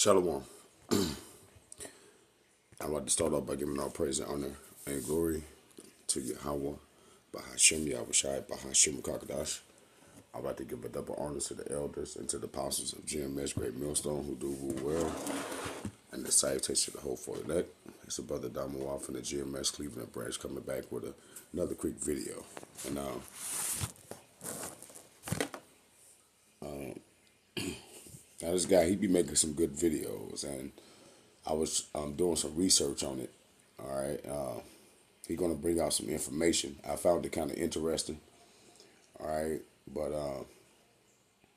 Shalom. I'm about to start off by giving all praise and honor and glory to Yahweh, Bahashem Yahushai, Bahashem Kakadash. I'm about to give a double honor to the elders and to the apostles of GMS Great Millstone who do rule well. And the salutation to the whole for elect. It's a brother Damawa from the GMS Cleveland branch coming back with another quick video. And now this guy, he be making some good videos, and I was doing some research on it. All right, he's gonna bring out some information. I found it kind of interesting. All right, but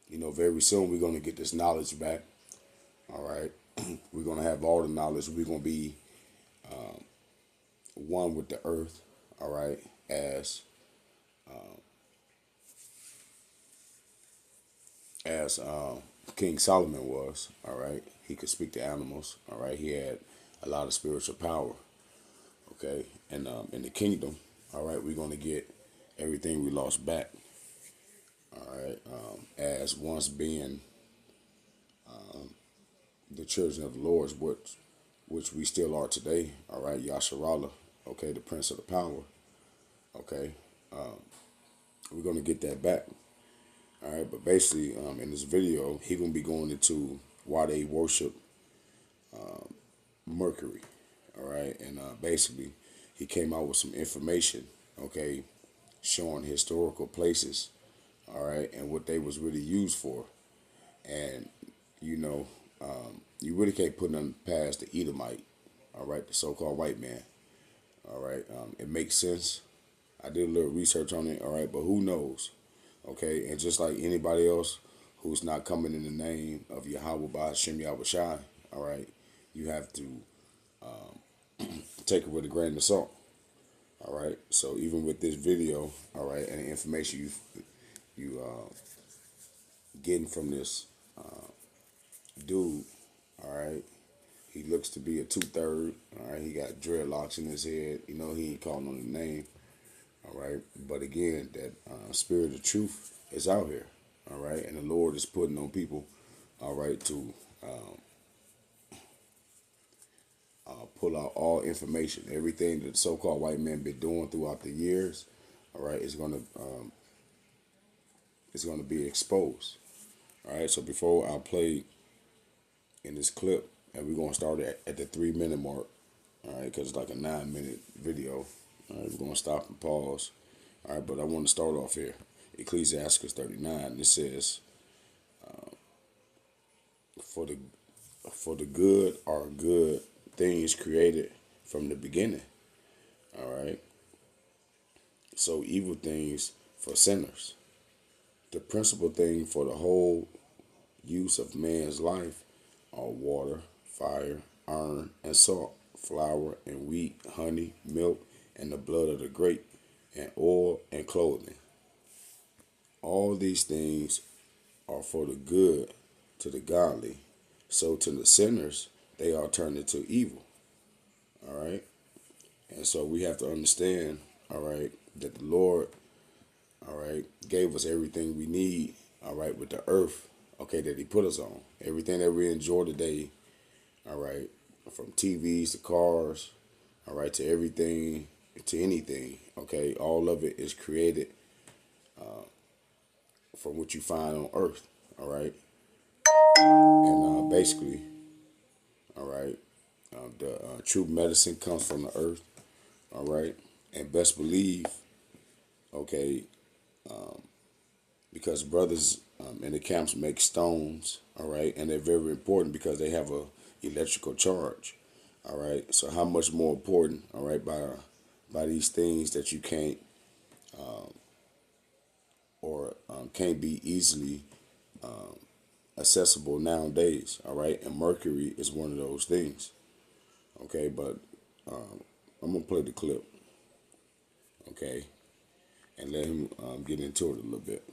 very soon we're gonna get this knowledge back. All right, we're gonna have all the knowledge. We're gonna be one with the earth. All right, as King Solomon was. All right, he could speak to animals. All right, he had a lot of spiritual power. Okay, and in the kingdom, all right, we're gonna get everything we lost back. All right, as once being the children of the Lord, which we still are today. All right, Yasharallah. Okay, the Prince of the Power. Okay, we're gonna get that back. All right, but basically, in this video, he gonna be going into why they worship Mercury. All right, and basically, he came out with some information. Okay, showing historical places. All right, and what they was really used for, and you really can't put nothing past the Edomite. All right, the so-called white man. All right, it makes sense. I did a little research on it. All right, but who knows? Okay, and just like anybody else who's not coming in the name of Yahweh by Hashem Yahushai, all right, you have to take it with a grain of salt. All right, so even with this video, all right, and the information you getting from this dude, all right, he looks to be a 2/3. All right, he got dreadlocks in his head. He ain't calling on the name. All right, but again, that spirit of truth is out here. All right, and the Lord is putting on people. All right, to pull out all information, everything that the so-called white man been doing throughout the years. All right, is gonna be exposed. All right, so before I play in this clip, and we're gonna start at the 3-minute mark. All right, because it's like a 9-minute video. All right, we're gonna stop and pause. All right, but I want to start off here. Ecclesiastes 39. It says, "For the good are good things created from the beginning." All right. So evil things for sinners. The principal thing for the whole use of man's life are water, fire, iron, and salt, flour and wheat, honey, milk, and the blood of the grape, and oil and clothing. All these things are for the good to the godly. So to the sinners, they are turned into evil. All right. And so we have to understand, all right, that the Lord, all right, gave us everything we need, all right, with the earth, okay, that he put us on. Everything that we enjoy today, all right, from TVs to cars, all right, to everything, to anything, okay, all of it is created from what you find on earth, all right, and basically, all right, the true medicine comes from the earth, all right, and best believe, okay, because brothers in the camps make stones, all right, and they're very important because they have a electrical charge, all right. So how much more important, all right, by these things that you can't or can't be easily accessible nowadays, all right. And Mercury is one of those things, okay. But I'm gonna play the clip, okay, and let him get into it a little bit.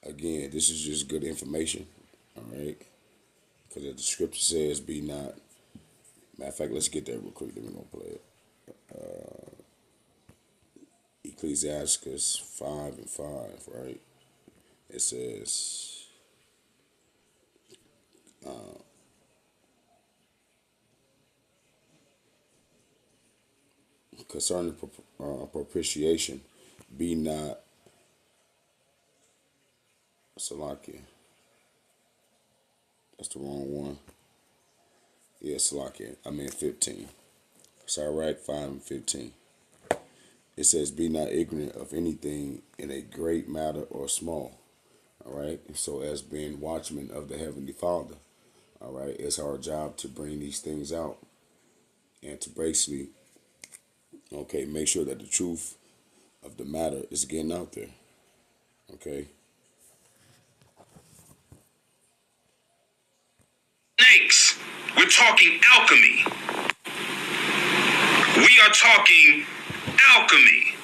Again, this is just good information, all right? Because the scripture says, "Be not." Matter of fact, let's get there real quick. Then we're gonna play it. Ecclesiastes 5:5, right? It says, concerning propitiation, be not Salakia. That's the wrong one. Yeah, Salakia. I mean 15. Sirach 5 and 15. It says, be not ignorant of anything in a great matter or small. All right. So as being watchmen of the Heavenly Father, all right, it's our job to bring these things out and to basically, okay, make sure that the truth of the matter is getting out there. Okay. Snakes. We're talking alchemy. We are talking alchemy.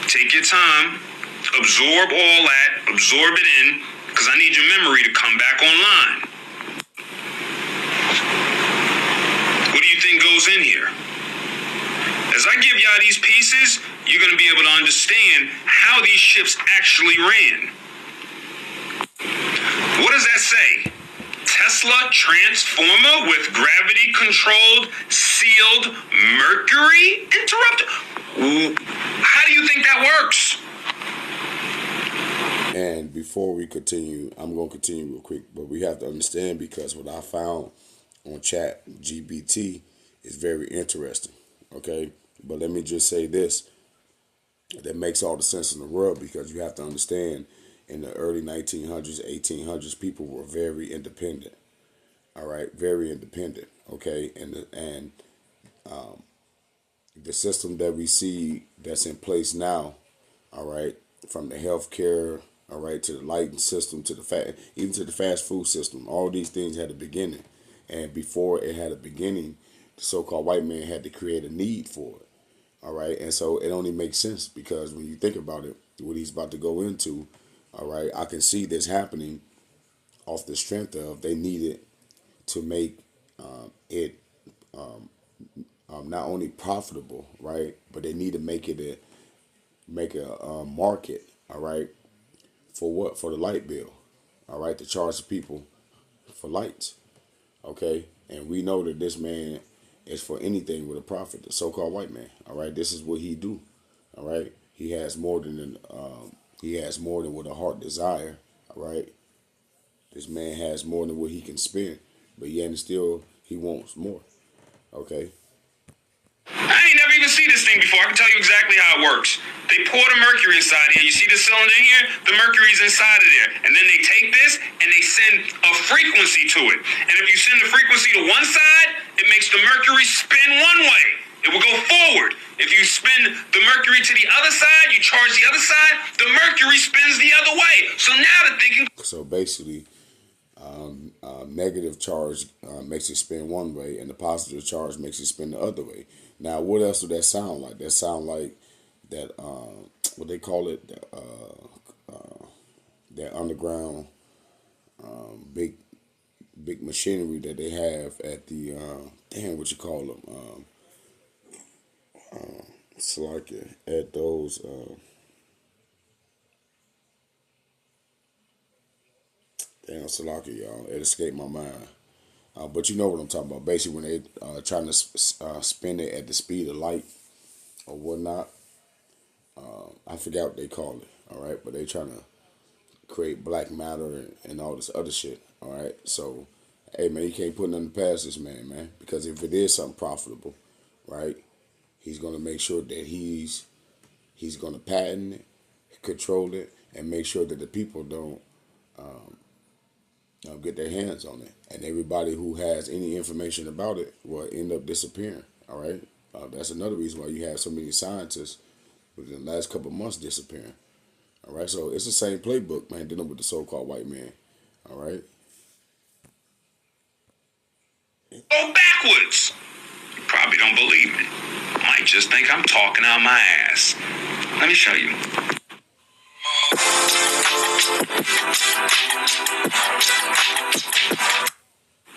Take your time, absorb all that, absorb it in, because I need your memory to come back online. What do you think goes in here? As I give y'all these pieces, you're going to be able to understand how these ships actually ran. What does that say? Tesla transformer with gravity-controlled, sealed Mercury interrupter? How do you think that works? And before we continue, I'm going to continue real quick, but we have to understand, because what I found on Chat GBT is very interesting. Okay, but let me just say this: that makes all the sense in the world, because you have to understand, in the early 1900s, 1800s, people were very independent. All right, very independent. Okay, and the system that we see that's in place now, all right, from the healthcare, all right, to the lighting system, to the even to the fast food system, all these things had a beginning, and before it had a beginning, the so-called white man had to create a need for it. All right, and so it only makes sense, because when you think about it, what he's about to go into, all right, I can see this happening off the strength of they needed to make it not only profitable, right, but they need to make it a market, all right, for what? For the light bill, all right, to charge the people for lights, okay, and we know that this man is for anything with a profit, the so-called white man, all right. This is what he do, all right. He has more than what a heart desire, all right. This man has more than what he can spend, but yet and still he wants more, okay. I ain't never even seen this thing before. I can tell you exactly how it works. They pour the mercury inside here. You see the cylinder in here? The mercury's inside of there. And then they take this and they send a frequency to it. And if you send the frequency to one side, it makes the mercury spin one way. It will go forward. If you spin the mercury to the other side, you charge the other side, the mercury spins the other way. So now they're thinking. So basically, negative charge makes it spin one way, and the positive charge makes it spin the other way. Now, what else would that sound like? That sound like that, what they call it, that underground big machinery that they have at the, what you call them? It's like at those, Salaki, y'all. It escaped my mind. But you know what I'm talking about. Basically, when they trying to spin it at the speed of light or whatnot, I forgot what they call it. All right, but they trying to create black matter and all this other shit. All right, so hey man, you can't put nothing past this man, because if it is something profitable, right, he's gonna make sure that he's gonna patent it, control it, and make sure that the people don't get their hands on it, and everybody who has any information about it will end up disappearing. All right, that's another reason why you have so many scientists within the last couple of months disappearing. All right, so it's the same playbook, man, dealing with the so-called white man. All right, Go backwards. You probably don't believe me. Might just think I'm talking out my ass. Let me show you.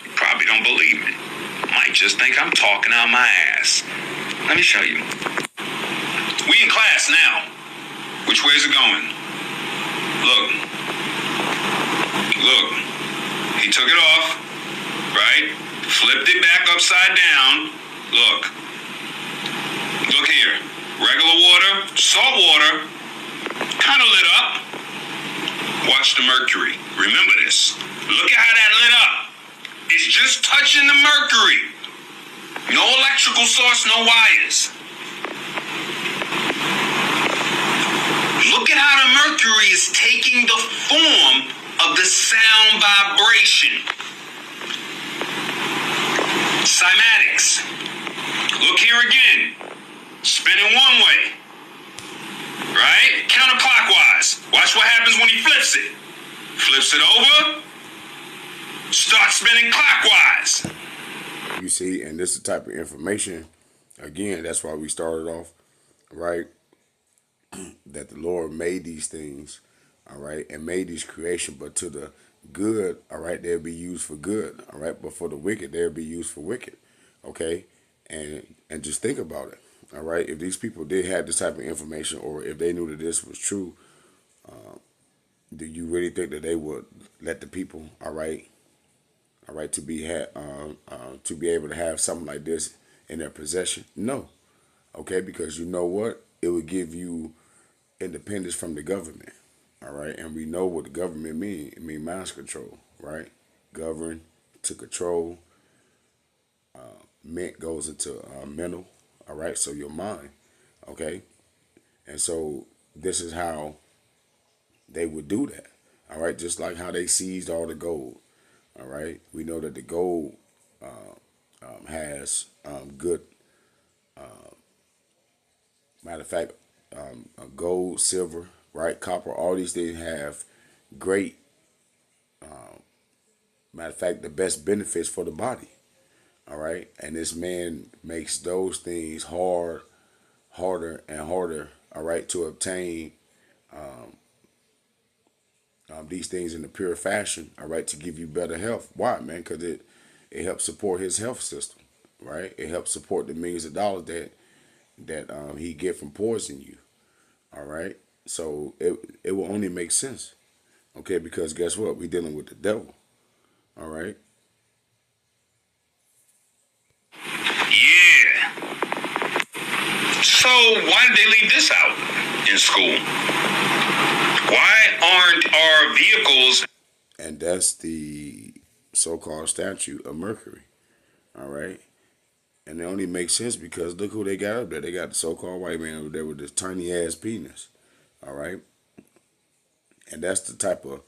You probably don't believe me. Might just think I'm talking out my ass. Let me show you. We in class now. Which way is it going? Look. He took it off. flipped it back upside down. Look. Look here. Regular water, salt water, kind of lit up. Watch the mercury. Remember this. Look at how that lit up. It's just touching the mercury. No electrical source, no wires. Look at how the mercury is taking the form of the sound vibration. Cymatics. Look here again. Spinning one way. Right? Counterclockwise. Watch what happens when he flips it. Flips it over. Starts spinning clockwise. You see, and this is the type of information, again, that's why we started off, right? That the Lord made these things, all right, and made these creation, but to the good, all right, they'll be used for good, all right, but for the wicked, they'll be used for wicked, okay? And just think about it, all right? If these people did have this type of information, or if they knew that this was true, do you really think that they would let the people, all right, to be to be able to have something like this in their possession? No, okay, because you know what? It would give you independence from the government, all right? And we know what the government mean. It mean mind control, right? Govern, to control. Ment goes into mental, all right? So your mind, okay? And so this is how they would do that, all right? Just like how they seized all the gold, all right? We know that the gold has good, matter of fact, gold, silver, right? Copper, all these things have great, matter of fact, the best benefits for the body, all right? And this man makes those things harder and harder, all right, to obtain these things in a pure fashion, all right, to give you better health. Why, man? Because it helps support his health system, right? It helps support the millions of dollars that he get from poisoning you, all right? So it will only make sense, okay? Because guess what? We're dealing with the devil, all right? Yeah. So why did they leave this out in school? Why aren't our vehicles? And that's the so-called statue of Mercury, all right? And it only makes sense because look who they got up there. They got the so-called white man over there with this tiny ass penis, all right? And that's the type of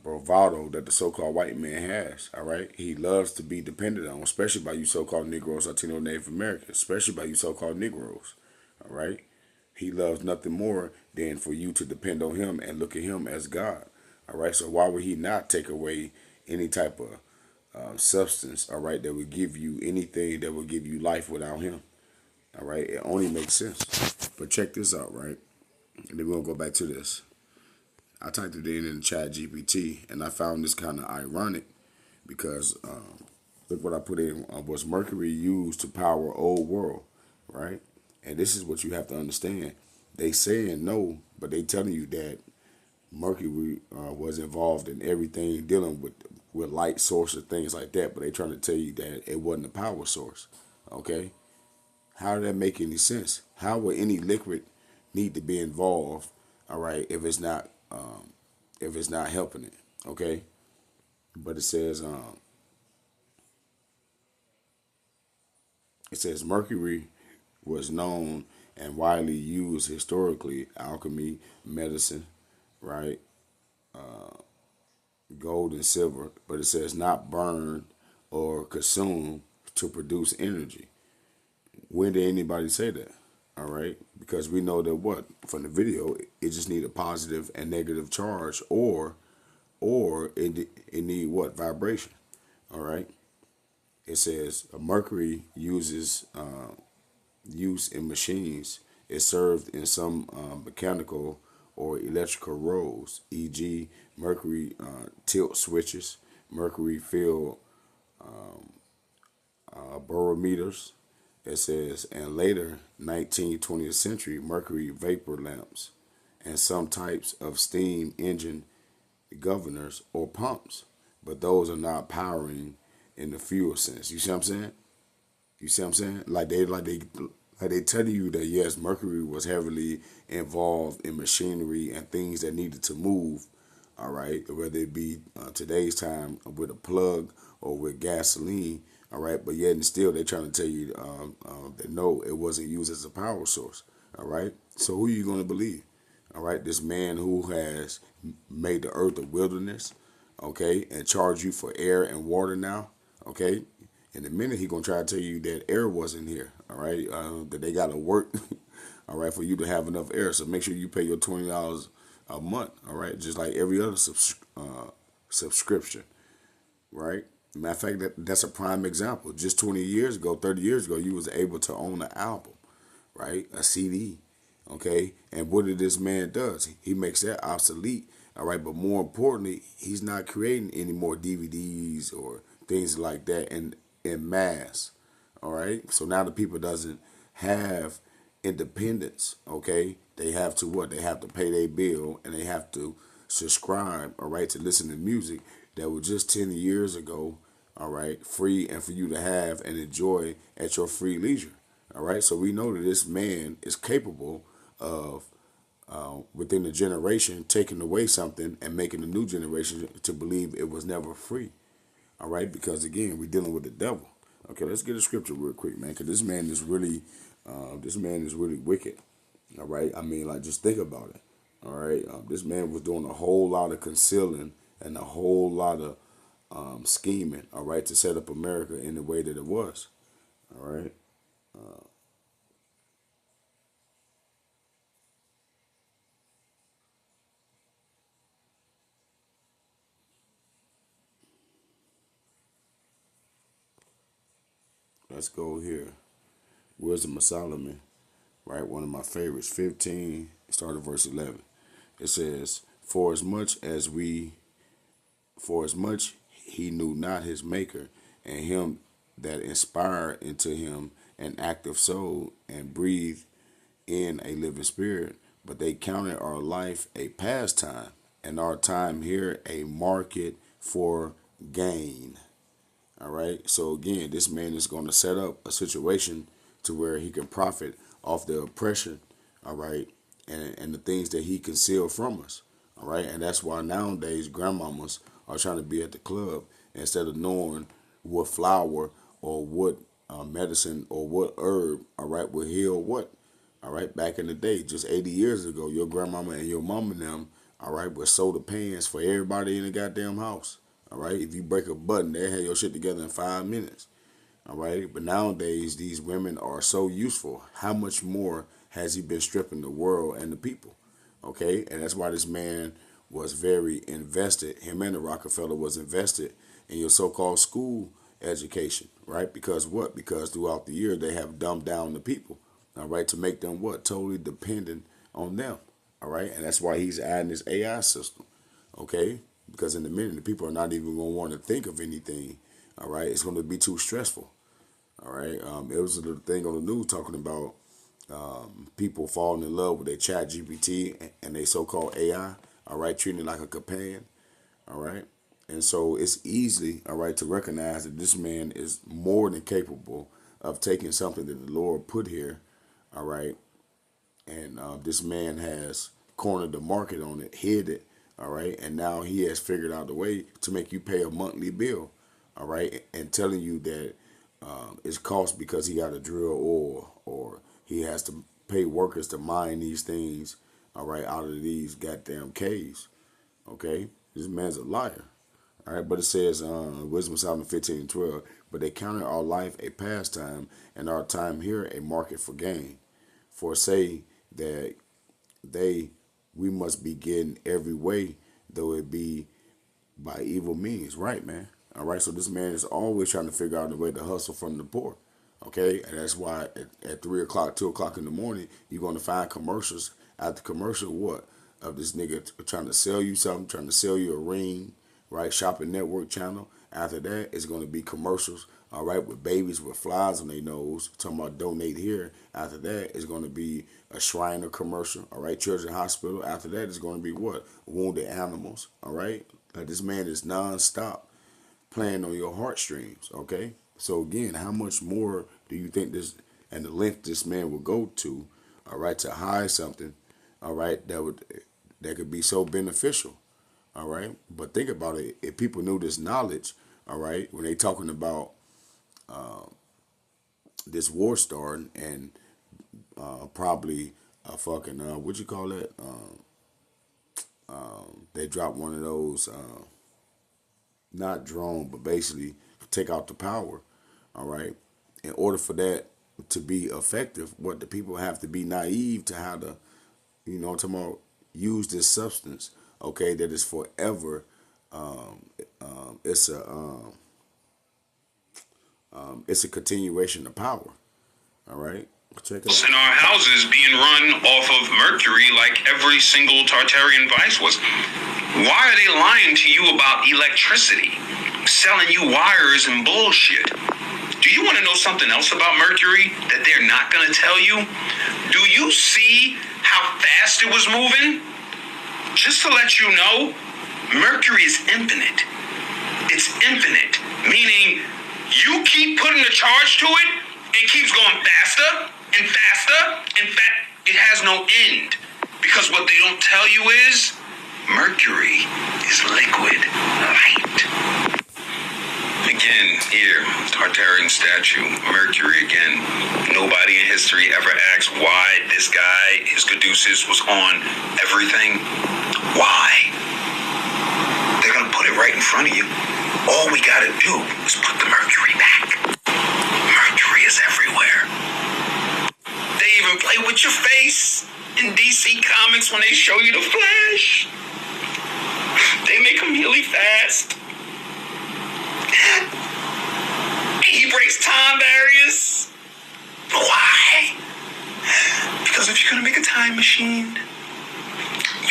bravado that the so-called white man has, all right? He loves to be depended on, especially by you so-called Negroes, Latino, Native Americans, especially by you so-called Negroes, all right? He loves nothing more than for you to depend on him and look at him as God, all right? So why would he not take away any type of substance, all right, that would give you anything that would give you life without him, all right? It only makes sense. But check this out, right? And then we're going to go back to this. I typed it in the chat GPT, and I found this kind of ironic because look what I put in. Was Mercury used to power old world, right? And this is what you have to understand. They saying no, but they telling you that Mercury was involved in everything dealing with light sources, things like that. But they trying to tell you that it wasn't a power source, okay? How did that make any sense? How would any liquid need to be involved, all right, if it's not helping it, okay? But it says Mercury was known and widely used historically, alchemy, medicine, right? Gold and silver, but it says not burned or consumed to produce energy. When did anybody say that? All right, because we know that what from the video, it just need a positive and negative charge, or it need what vibration. All right, it says mercury uses use in machines. It served in some mechanical or electrical roles, e.g., mercury tilt switches, mercury field barometers. It says, and later 19th, 20th century mercury vapor lamps and some types of steam engine governors or pumps. but those are not powering in the fuel sense. You see what I'm saying? You see what I'm saying? Like they tell you that yes, Mercury was heavily involved in machinery and things that needed to move. All right, whether it be today's time with a plug or with gasoline. All right, but yet and still they're trying to tell you that no, it wasn't used as a power source. All right, so who are you going to believe? All right, this man who has made the earth a wilderness, okay, and charge you for air and water now, okay. In a minute, he gonna try to tell you that air wasn't here. All right, that they gotta work. All right, for you to have enough air. So make sure you pay your $20 a month. All right, just like every other subscription. Right. Matter of fact, that's a prime example. Just 20 years ago, 30 years ago, you was able to own an album, right? A CD. Okay, and what did this man does? He makes that obsolete. All right, but more importantly, he's not creating any more DVDs or things like that in mass. All right, so now the people doesn't have independence. Okay, they have to what? They have to pay their bill and they have to subscribe. All right, to listen to music that was just 10 years ago. All right, free and for you to have and enjoy at your free leisure. All right, so we know that this man is capable of within the generation taking away something and making a new generation to believe it was never free. All right, because again, we're dealing with the devil. Okay, let's get a scripture real quick, man, because this man is really wicked. All right, I mean, like just think about it. All right, this man was doing a whole lot of concealing and a whole lot of scheming. All right, to set up America in the way that it was. All right. Let's go here. Wisdom of Solomon, right? One of my favorites. 15, start at verse 11. It says, for as much he knew not his maker, and him that inspired into him an active soul and breathed in a living spirit, but they counted our life a pastime, and our time here a market for gain. All right. So again, this man is going to set up a situation to where he can profit off the oppression. All right, and the things that he concealed from us. All right, and that's why nowadays grandmamas are trying to be at the club instead of knowing what flower or what medicine or what herb. All right, will heal what. All right, back in the day, just 80 years ago, your grandmama and your mama and them, all right, would sew the pants for everybody in the goddamn house. All right, if you break a button, they have your shit together in 5 minutes. All right, but nowadays these women are so useful. How much more has he been stripping the world and the people? Okay, and that's why this man was very invested. Him and the Rockefeller was invested in your so-called school education, right? Because what? Because throughout the year they have dumbed down the people, all right, to make them what? Totally dependent on them, all right? And that's why he's adding this AI system, okay? Because in the minute, the people are not even going to want to think of anything, all right? It's going to be too stressful, all right? It was a thing on the news talking about people falling in love with their chat GPT and their so-called AI, all right, treating it like a companion, all right? And so it's easy, all right, to recognize that this man is more than capable of taking something that the Lord put here, all right, and this man has cornered the market on it, hid it, all right, and now he has figured out the way to make you pay a monthly bill, all right, and telling you that it's cost because he got to drill oil or he has to pay workers to mine these things, all right, out of these goddamn caves, okay. This man's a liar. All right, but it says, Wisdom of Solomon 15 and 12, but they counted our life a pastime and our time here a market for gain. For say that they we must be getting every way, though it be by evil means. Right, man. All right, so this man is always trying to figure out a way to hustle from the poor. Okay, and that's why at 3 o'clock, 2 o'clock in the morning, you're going to find commercials. After commercial, what? Of this nigga trying to sell you something, trying to sell you a ring, right? Shopping Network channel. After that, it's going to be commercials, all right, with babies with flies on their nose, talking about donate here. After that, it's going to be a Shriner commercial, all right, Children's Hospital. After that, it's going to be what? Wounded animals, all right? Like this man is nonstop, playing on your heartstrings. Okay, so again, how much more do you think this and the length this man would go to, all right, to hide something, all right, that could be so beneficial, all right. But think about it: if people knew this knowledge, all right, when they talking about this war starting and probably a fucking what you call that? They dropped one of those. Not drone, but basically take out the power. All right. In order for that to be effective, what the people have to be naive to how to, I'm talking about, use this substance. Okay, that is forever. It's a it's a continuation of power. All right. Check it out. In our houses being run off of Mercury like every single Tartarian vice was. Why are they lying to you about electricity? Selling you wires and bullshit. Do you want to know something else about Mercury that they're not going to tell you? Do you see how fast it was moving? Just to let you know, Mercury is infinite. It's infinite, meaning you keep putting a charge to it, it keeps going faster and faster, and it has no end. Because what they don't tell you is, Mercury is liquid light. Again, here, Tartarian statue, Mercury again. Nobody in history ever asked why this guy, his caduceus, was on everything. Why? They're gonna put it right in front of you. All we gotta do is put the Mercury back. Mercury is everywhere. They even play with your face in DC Comics when they show you the Flash. They make him really fast. He breaks time barriers. Why? Because if you're gonna make a time machine,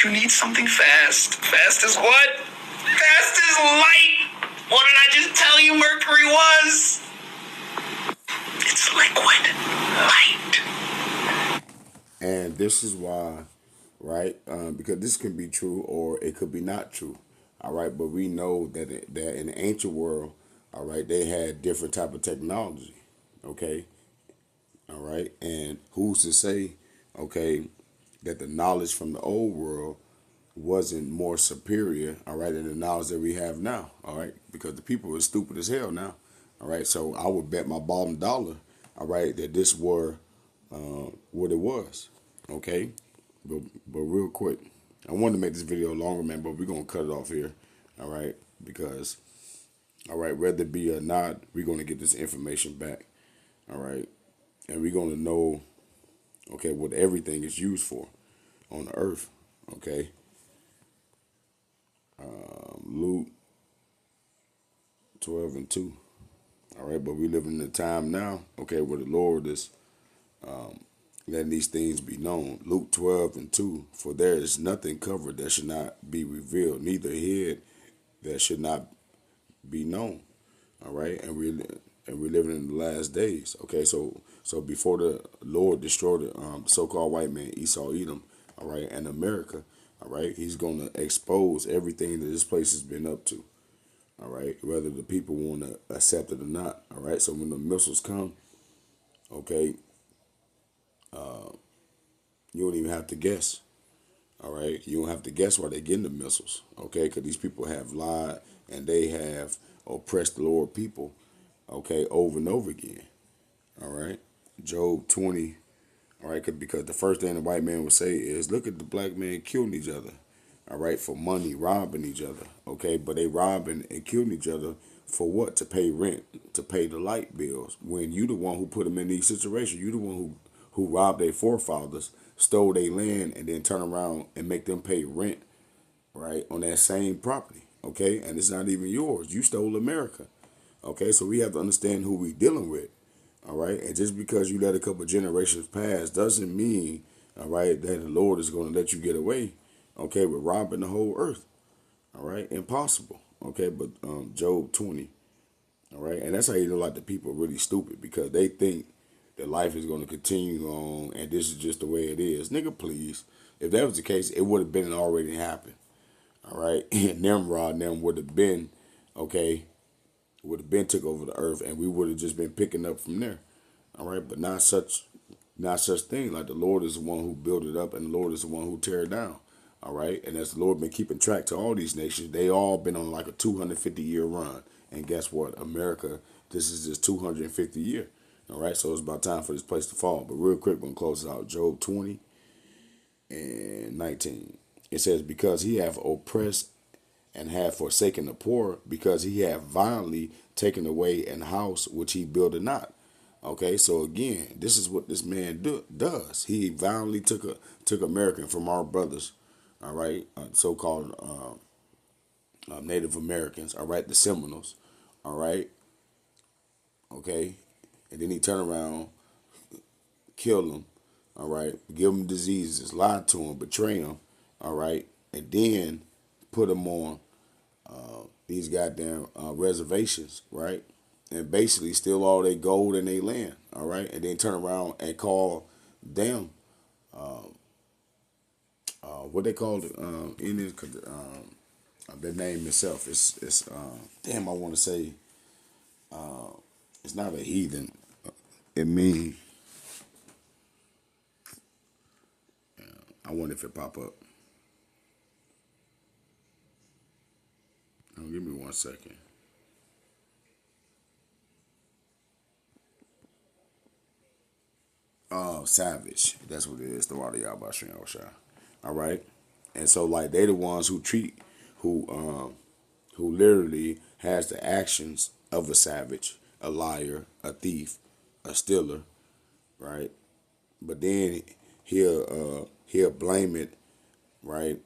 you need something fast. Fast as what? Fast as light. What did I just tell you Mercury was? It's liquid light. And this is why, right? Because this can be true or it could be not true. All right, but we know that that in the ancient world, all right, they had different type of technology. Okay, all right, and who's to say, okay, that the knowledge from the old world wasn't more superior, all right, than the knowledge that we have now, all right, because the people are stupid as hell now, all right. So I would bet my bottom dollar, all right, that this were what it was, okay. But real quick, I wanted to make this video longer, man, but we're gonna cut it off here, all right, because, all right, whether it be or not, we're gonna get this information back, all right, and we're gonna know, okay, what everything is used for on the earth, okay. Luke 12:2. All right, but we live in a time now, okay, where the Lord is letting these things be known. Luke 12:2. For there is nothing covered that should not be revealed, neither hid that should not be known. All right, and we're living in the last days. Okay, so before the Lord destroyed the so-called white man Esau, Edom, all right, and America, all right, He's gonna expose everything that this place has been up to. All right, whether the people want to accept it or not. All right, so when the missiles come, okay, you don't even have to guess. All right, you don't have to guess why they're getting the missiles. Okay, because these people have lied and they have oppressed the Lord people. Okay, over and over again. All right, Job 20. All right, because the first thing the white man would say is, look at the black man killing each other. All right, for money, robbing each other. Okay, but they robbing and killing each other for what? To pay rent, to pay the light bills. When you the one who put them in these situations, you the one who robbed their forefathers, stole their land, and then turn around and make them pay rent, right, on that same property. Okay, and it's not even yours. You stole America. Okay, so we have to understand who we dealing with. All right, and just because you let a couple generations pass doesn't mean, all right, that the Lord is going to let you get away, okay, with robbing the whole earth. All right, impossible. Okay, but Job 20. All right, and that's how you know, like, the people are really stupid, because they think that life is going to continue on and this is just the way it is. Nigga, please. If that was the case, it would have been already happened. All right, and Nimrod and them would have been, okay, would have been took over the earth, and we would have just been picking up from there. All right, but not such thing. Like the Lord is the one who built it up, and the Lord is the one who tear it down. All right, and as the Lord been keeping track to all these nations, they all been on like a 250-year run. And guess what? America, this is this 250 year. All right, so it's about time for this place to fall. But real quick, we're gonna close it out. Job 20 and 19. It says, because he hath oppressed and have forsaken the poor, because he hath violently taken away an house which he builded not. Okay, so again, this is what this man does. He violently took American from our brothers, all right, so-called Native Americans, all right, the Seminoles, all right, okay, and then he turned around, killed them, all right, give them diseases, lied to them, betray them, all right, and then put them on these goddamn reservations, right? And basically steal all their gold and their land, all right? And then turn around and call them, what they call it, Indians, their name itself, it's damn, I want to say, it's not a heathen. It mean, I wonder if it pop up. Give me 1 second. Savage. That's what it is. The water y'all about all right. And so like they the ones who treat who literally has the actions of a savage, a liar, a thief, a stealer, right? But then he'll blame it, right,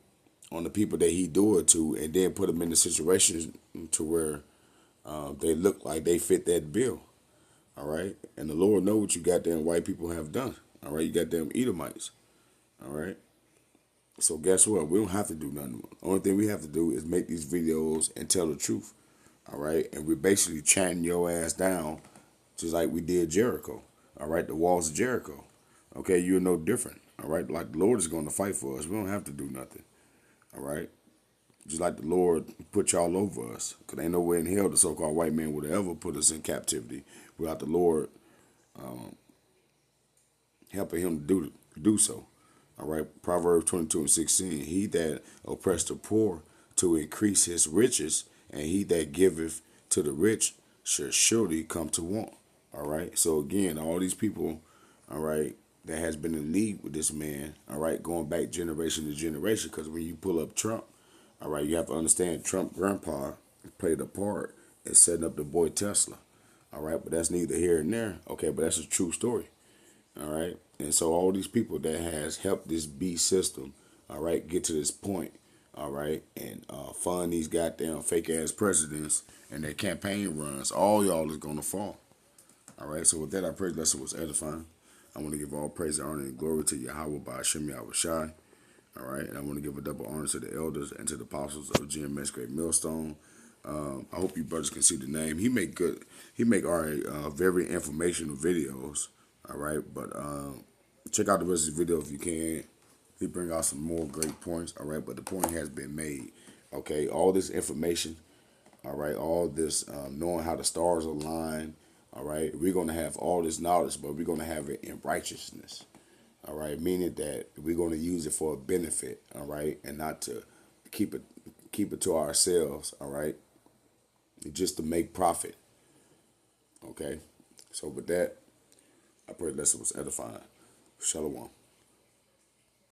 on the people that he do it to, and then put them in the situations to where they look like they fit that bill. All right, and the Lord know what you goddamn white people have done. All right, you goddamn Edomites. All right. So guess what? We don't have to do nothing. The only thing we have to do is make these videos and tell the truth. All right, and we're basically chanting your ass down, just like we did Jericho. All right, the walls of Jericho. Okay, you're no different. All right, like the Lord is going to fight for us. We don't have to do nothing. All right, just like the Lord put y'all over us, because ain't no way in hell the so-called white man would ever put us in captivity without the Lord helping him to do so. All right, Proverbs 22:16. He that oppressed the poor to increase his riches, and he that giveth to the rich shall surely come to want. All right, so again, all these people, all right, that has been in league with this man, all right, going back generation to generation, because when you pull up Trump, all right, you have to understand Trump grandpa played a part in setting up the boy Tesla. All right, but that's neither here and there. Okay, but that's a true story. All right, and so all these people that has helped this beast system, all right, get to this point, all right, and fund these goddamn fake ass presidents and their campaign runs, all y'all is gonna fall. All right, so with that, I pray the lesson was edifying. I want to give all praise, honor, and glory to Yahweh by Hashem Yahweh Shai. All right, and I want to give a double honor to the elders and to the apostles of GMS Great Millstone. I hope you brothers can see the name. He make all right, very informational videos. All right, but check out the rest of the video if you can. He bring out some more great points. All right, but the point has been made. Okay, all this information. All right, all this knowing how the stars align. All right, we're gonna have all this knowledge, but we're gonna have it in righteousness. All right, meaning that we're gonna use it for a benefit. All right, and not to keep it to ourselves. All right, just to make profit. Okay, so with that, I pray the lesson was edifying. Shalom.